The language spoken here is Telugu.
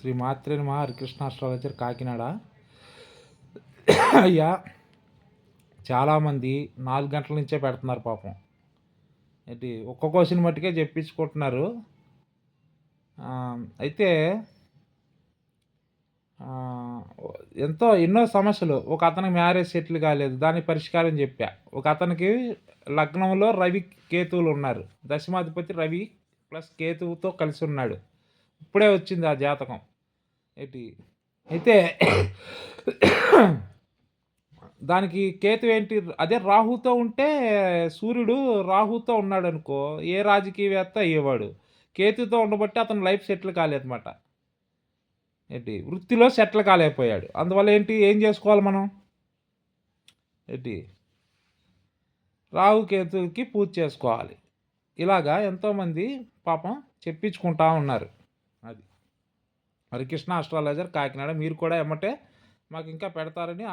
శ్రీ మాత్రే నమః. హరికృష్ణ ఆస్ట్రాలజర్ కాకినాడ. అయ్యా, చాలామంది 4 గంటల నుంచే పెడుతున్నారు పాపం. ఏంటి ఒక్క క్వశ్చన్ మట్టుకే చెప్పించుకుంటున్నారు. అయితే ఎన్నో సమస్యలు. ఒక అతనికి మ్యారేజ్ సెటిల్ కాలేదు, దానికి పరిష్కారం చెప్పా. ఒక అతనికి లగ్నంలో రవి కేతువులు ఉన్నారు, దశమాధిపతి రవి ప్లస్ కేతువుతో కలిసి ఉన్నాడు. ఇప్పుడే వచ్చింది ఆ జాతకం. ఏంటి అయితే దానికి కేతు ఏంటి, అదే రాహుతో ఉంటే, సూర్యుడు రాహుతో ఉన్నాడు అనుకో, ఏ రాజకీయవేత్త అయ్యేవాడు. కేతుతో ఉండబట్టి అతను లైఫ్ సెటిల్ కాలేదన్నమాట. ఏంటి వృత్తిలో సెటిల్ కాలేకపోయాడు. అందువల్ల ఏం చేసుకోవాలి మనం? ఏంటి రాహుకేతుకి పూజ చేసుకోవాలి. ఇలాగా ఎంతోమంది పాపం చెప్పించుకుంటా ఉన్నారు. అది హరికృష్ణ ఆస్ట్రాలజర్ కాకినాడ. మీరు కూడా ఎమ్మటే మాకు ఇంకా పెడతారని